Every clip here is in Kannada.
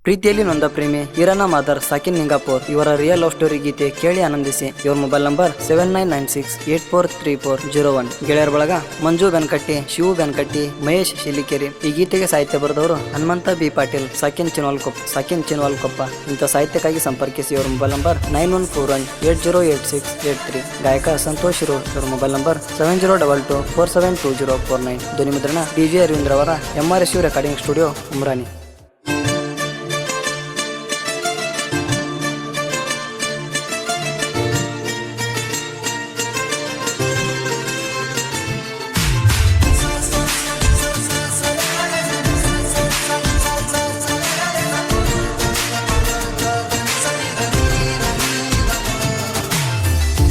ಪ್ರೀತಿಯಲ್ಲಿ ನೊಂದ ಪ್ರೇಮಿ ಈರಣ್ಣ ಮಾದರ್ ಸಾಕಿನ್ ನಿಂಗಾಪುರ್ ಇವರ ರಿಯಲ್ ಲವ್ ಸ್ಟೋರಿ ಗೀತೆ ಕೇಳಿ ಆನಂದಿಸಿ. ಇವರ ಮೊಬೈಲ್ ನಂಬರ್ 7996843401. ಗೆಳೆಯರ ಬಳಗ ಮಂಜು ಬೆನಕಟ್ಟಿ, ಶಿವು ಬೆನಕಟ್ಟಿ, ಮಹೇಶ್ ಶಿಲಿಕೆರಿ. ಈ ಗೀತೆಗೆ ಸಾಹಿತ್ಯ ಬರೆದವರು ಹನುಮಂತ ಬಿ ಪಾಟೀಲ್, ಸಾಕಿನ್ ಚಿನ್ವಾಲ್ಕೊಪ್ಪ. ಇಂಥ ಸಾಹಿತ್ಯಕ್ಕಾಗಿ ಸಂಪರ್ಕಿಸಿ. ಇವರ ಮೊಬೈಲ್ ನಂಬರ್ 9141808683. ಗಾಯಕ ಸಂತೋಷ್ ರೋಡ್. ಇವರ ಮೊಬೈಲ್ ನಂಬರ್ 7022472049. ಧ್ವನಿ ಮುದ್ರಣ DJ ಅರವಿಂದ್ರ ಅವರ MRSU ರೆಕಾರ್ಡಿಂಗ್ ಸ್ಟುಡಿಯೋ ಉಮ್ರಾನಿ.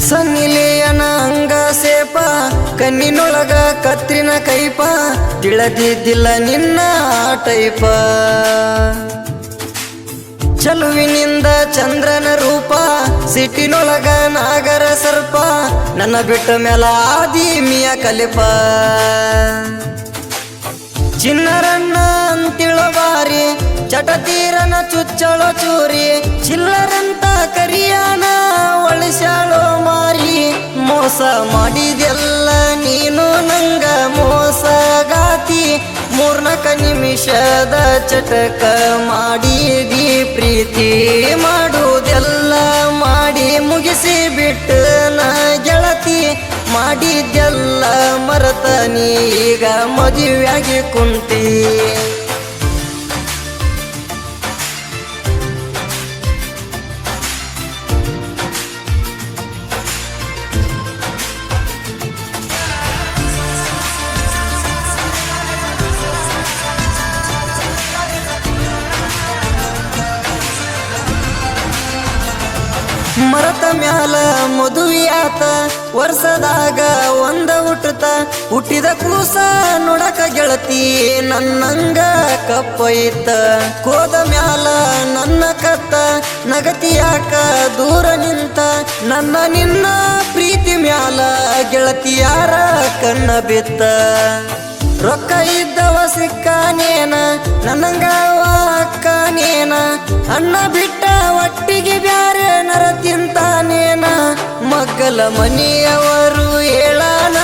ಸನ್ನಿಲಿಯನ ಅಂಗ ಸೇಪ, ಕಣ್ಣಿನೊಳಗ ಕತ್ರಿನ ಕೈಪ, ತಿಳಿದಿದ್ದಿಲ್ಲ ನಿನ್ನ ಟೈಪ. ಚಲುವಿನಿಂದ ಚಂದ್ರನ ರೂಪ, ಸಿಟ್ಟಿನೊಳಗ ನಾಗರ ಸರ್ಪ, ನನ್ನ ಬಿಟ್ಟ ಮೇಲ ಆದಿಮಿಯ ಕಲಿಪ. ಚಿನ್ನರನ್ನ ಅಂತಿಳಬಾರಿ, ಚಟತೀರನ ಚುಚ್ಚಳೋ ಚೂರಿ, ಚಿಲ್ಲರಂತ ಕರಿಯಾನ ಒಳಿಸ್ಯಾಳೋ ಮಾರಿ. ಮೋಸ ಮಾಡಿದೆಲ್ಲ ನೀನು ನಂಗ ಮೋಸಗಾತಿ, 3-4 ನಿಮಿಷದ ಚಟಕ ಮಾಡಿದಿ ಪ್ರೀತಿ. ಮಾಡುವುದೆಲ್ಲ ಮಾಡಿ ಮುಗಿಸಿ ಬಿಟ್ಟು ನ ಗೆಳತಿ, ಮಾಡಿದ್ದೆಲ್ಲ ಮರತ ನೀಗ ಮದುವೆಯಾಗಿ ಕುಂತಿ. ಮರತ ಮ್ಯಾಲ ಮದುವೆಯಾತ, ವರ್ಷದಾಗ ಒಂದ ಹುಟ್ಟಿದ ಕೂಸ ನೋಡಕ ಗೆಳತಿ ನನ್ನಂಗ ಕಪ್ಪೈತ. ಕೋದ ಮ್ಯಾಲ ನನ್ನ ಕತ್ತ ನಗತಿಯಾಕ ದೂರ ನಿಂತ, ನನ್ನ ನಿನ್ನ ಪ್ರೀತಿ ಮ್ಯಾಲ ಗೆಳತಿಯಾರ ಕಣ್ಣ ಬಿತ್ತ. ರೊಕ್ಕ ಇದ್ದವ ಸಿಕ್ಕಾನೇನ, ನನ್ನಂಗವ ಅಕ್ಕನೇನ, ಅಣ್ಣ ಬಿಟ್ಟ ಒಟ್ಟಿಗೆ ಬ್ಯಾರೆ ನರ ತಿಂತಾನೇನ. ಮಗ್ಗಲ ಮನೆಯವರು ಹೇಳಾನ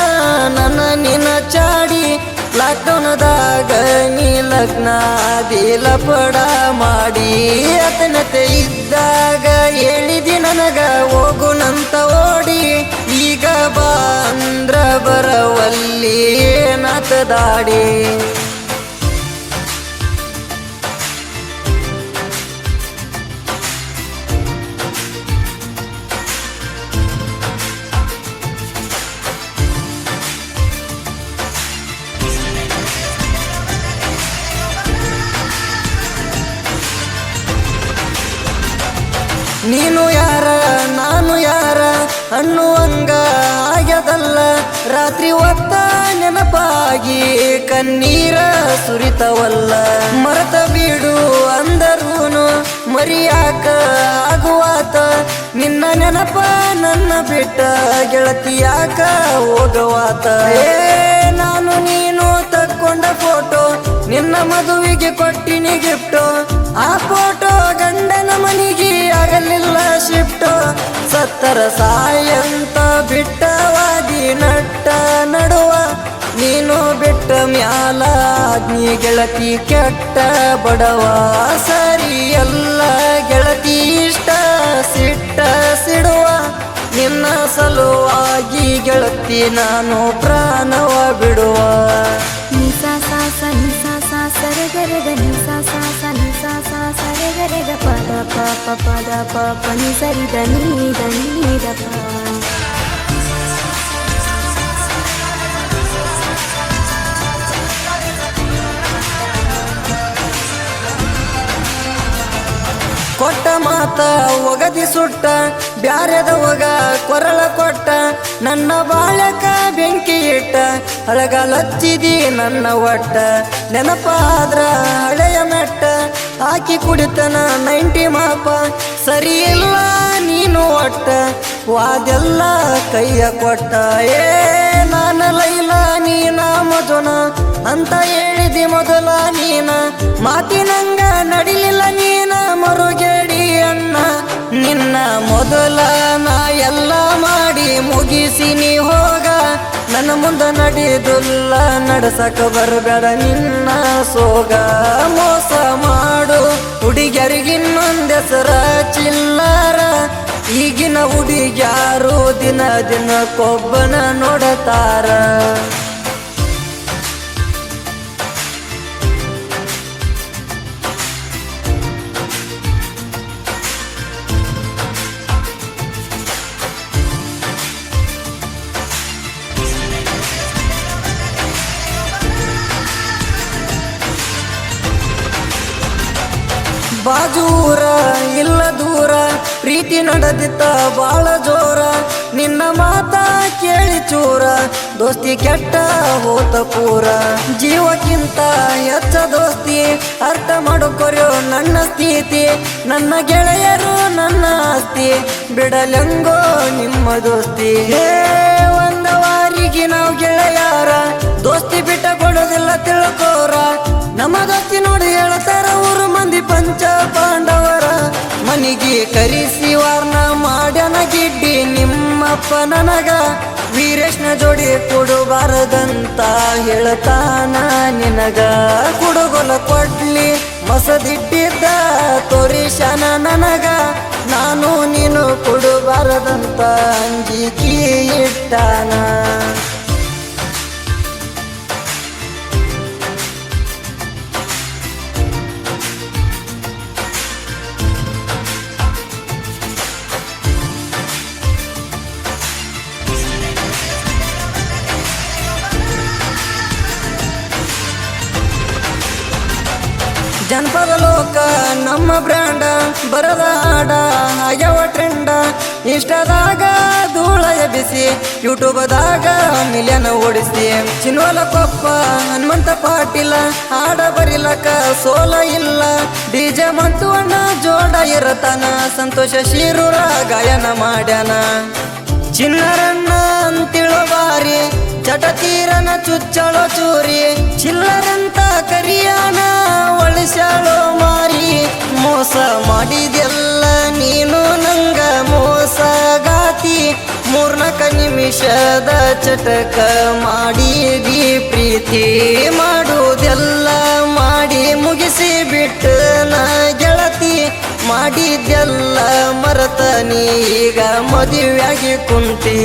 ನನ್ನ ನಿನ್ನ ಚಾಡಿ, ಲಾಕ್ಡೌನದಾಗ ನೀ ಲಗ್ನಾದಿ ಲಪಡ ಮಾಡಿ. ಅತನತೆ ಇದ್ದಾಗ ಹೇಳಿದಿ ನನಗ ಹೋಗುನಂತ ಓಡಿ, ಈಗ ಬಾ ಅಂದ್ರ ಬರವಲ್ಲಿ ಏನಾತ ದಾಡಿ. ನೀನು ಯಾರ ನಾನು ಯಾರ ಅನ್ನುವಂಗ ಆಗ್ಯದಲ್ಲ, ರಾತ್ರಿ ಹೊತ್ತ ನೆನಪಾಗಿ ಕಣ್ಣೀರ ಸುರಿತವಲ್ಲ. ಮರತ ಬೀಡು ಅಂದರೂನು ಮರಿಯಾಕ ಆಗುವಾತ, ನಿನ್ನ ನೆನಪ ನನ್ನ ಬಿಟ್ಟ ಗೆಳತಿಯಾಕ ಹೋಗವಾತ. ನಾನು ನೀನು ತಕ್ಕೊಂಡ ಫೋಟೋ ನಿನ್ನ ಮದುವೆಗೆ ಕೊಟ್ಟಿನಿ ಗಿಫ್ಟು, ಆ ಫೋಟೋ ಗಂಡನ ಮನಿಗೆ ಆಗಲಿಲ್ಲ ಶಿಫ್ಟು. ಸತ್ತರ ಸಾಯಂತ ಬಿಟ್ಟವಾದಿ ನಟ್ಟ ನಡುವ, ನೀನು ಬಿಟ್ಟ ಮ್ಯಾಲ ನೀ ಗೆಳತಿ ಕೆಟ್ಟ ಬಡವ. ಸರಿ ಎಲ್ಲ ಗೆಳತಿ ಇಷ್ಟ ಸಿಟ್ಟ ಸಿಡುವ, ನಿನ್ನ ಸಲುವಾಗಿ ಗೆಳತಿ ನಾನು ಪ್ರಾಣವ ಬಿಡುವ. ನಿಸಾ ಸಾ ಸ ನಿಸಾ ಸಾ ಸರಗರಗ ನಿಸಾ ಸಾ ಸ ನಿಸಾ ಸಾ ಸರಗರಗ ಪದ ಪ ಪದ ಪ ನಿ ಸರಿ ದ ನೀ ದ ಪ. ಕೊಟ್ಟ ಮಾತ ಒಗದಿ ಸುಟ್ಟ, ಬ್ಯಾರೆದ ಒಗ ಕೊರಳ ಕೊಟ್ಟ, ನನ್ನ ಬಾಳಕ ಬೆಂಕಿ ಇಟ್ಟ, ಅಳಗಲಚ್ಚಿದಿ ನನ್ನ ಒಟ್ಟ. ನೆನಪಾದ್ರ ಹಳೆಯ ಮೆಟ್ಟ, ಹಾಕಿ ಕುಡಿತನ 90 ಮಾಪ. ಸರಿ ಇಲ್ಲ ನೀನು ಒಟ್ಟ, ವಾದೆಲ್ಲ ಕೈಯ ಕೊಟ್ಟ. ನಾನ ಲೈಲ ನೀನ ಮಧುನ ಅಂತ ಹೇಳಿದಿ ಮೊದಲ ನೀನ, ಮಾತಿನಂಗ ನಡಿಲಿಲ್ಲ ನೀನ. ನಡೆದುಲ್ಲ ನಡಸಕ ಬರಬೇಡ ನಿನ್ನ ಸೋಗ ಮೋಸ ಮಾಡು ಹುಡುಗಿಯರಿಗಿನ್ನೊಂದೆಸರ ಚಿಲ್ಲರ ಈಗಿನ ಹುಡುಗ್ಯಾರು ದಿನ ದಿನಕ್ಕೊಬ್ಬನ ನೋಡತಾರ ಬಾಜೂರ ಇಲ್ಲ ದೂರ ಪ್ರೀತಿ ನಡೆದಿತ್ತ ಬಾಳ ಜೋರ ನಿನ್ನ ಮಾತ ಕೇಳಿ ಚೂರ ದೋಸ್ತಿ ಕೆಟ್ಟ ಹೋತ ಪೂರ ಜೀವಕ್ಕಿಂತ ಹೆಚ್ಚ ದೋಸ್ತಿ ಅರ್ಥ ಮಾಡಿಕೊರ್ಯೋ ನನ್ನ ಸ್ಥಿತಿ ನನ್ನ ಗೆಳೆಯರು ನನ್ನ ಆಸ್ತಿ ಬಿಡಲೆಂಗೋ ನಿಮ್ಮ ದೋಸ್ತಿ ಒಂದವಾರಿಗೆ ನಾವು ಗೆಳೆಯಾರ ದೋಸ್ತಿ ಬಿಟ್ಟ ಕೊಡೋದಿಲ್ಲ ತಿಳ್ಕೋರ ನಮ್ಮ ದೋಸ್ತಿ ನೋಡಿ ಹೇಳ್ತಾರ ಊರು ಮಂದಿ ಪಂಚ ಪಾಂಡವರ ಮನಿಗೆ ಕರಿಸಿ ವಾರ್ನ ಮಾಡ್ಯನ ಗಿಡ್ಡಿ ನಿಮ್ಮಪ್ಪ ನನಗ ವೀರೇಶ್ನ ಜೋಡಿ ಕೊಡಬಾರದಂತ ಹೇಳ್ತಾನ ನಿನಗ ಕುಡುಗೊಲ ಕೊಡ್ಲಿ ಮಸದಿಟ್ಟಿದ್ದ ತೋರಿಶನ ನನಗ ನಾನು ನೀನು ಕೊಡಬಾರದಂತ ಅಂಜಿಕೆ ಇಟ್ಟಾನ ಜನಪದ ಲೋಕ ನಮ್ಮ ಬ್ರ್ಯಾಂಡ ಬರದ ಹಾಡ ಆಗ್ಯಾವ ಟ್ರೆಂಡ ಇನ್ಸ್ಟಾದಾಗ ಧೂಳ ಎಬ್ಬಿಸಿ ಯೂಟ್ಯೂಬದಾಗ ಮಿಲಿಯನ್ ಓಡಿಸಿ ಚಿನ್ವಲ ಕೊಪ್ಪ ಹನುಮಂತ ಪಾಟೀಲ ಹಾಡ ಬರಿಲಕ ಸೋಲ ಇಲ್ಲ ಡಿಜೆ ಮಂತುವಣ್ಣ ಜೋಡ ಇರತನ ಸಂತೋಷ ಶಿರೂರ ಗಾಯನ ಮಾಡ್ಯಾನ ಚಿನ್ನರನ್ನ ಅಂತಿಳೋ ಬಾರಿ ಚಟತೀರನ ಚುಚ್ಚಳೋ ಚೂರಿ ಚಿಲ್ಲರಂತ ಕರಿಯಾನ ಒಳಿಸ್ಯಾಳೋ ಮಾರಿ ಮೋಸ ಮಾಡಿದೆಲ್ಲ ನೀನು ನಂಗ ಮೋಸಗಾತಿ ಮೂರ್ನಾಲ್ಕು ನಿಮಿಷದ ಚಟಕ ಮಾಡಿದಿ ಪ್ರೀತಿ ಮಾಡುವುದೆಲ್ಲ ಮಾಡಿ ಮುಗಿಸಿ ಬಿಟ್ಟು ನಾ ಗೆಳತಿ ಮಾಡಿದ್ದೆಲ್ಲ ಮರತ ನೀಗ ಮದುವೆಯಾಗಿ ಕುಂತಿ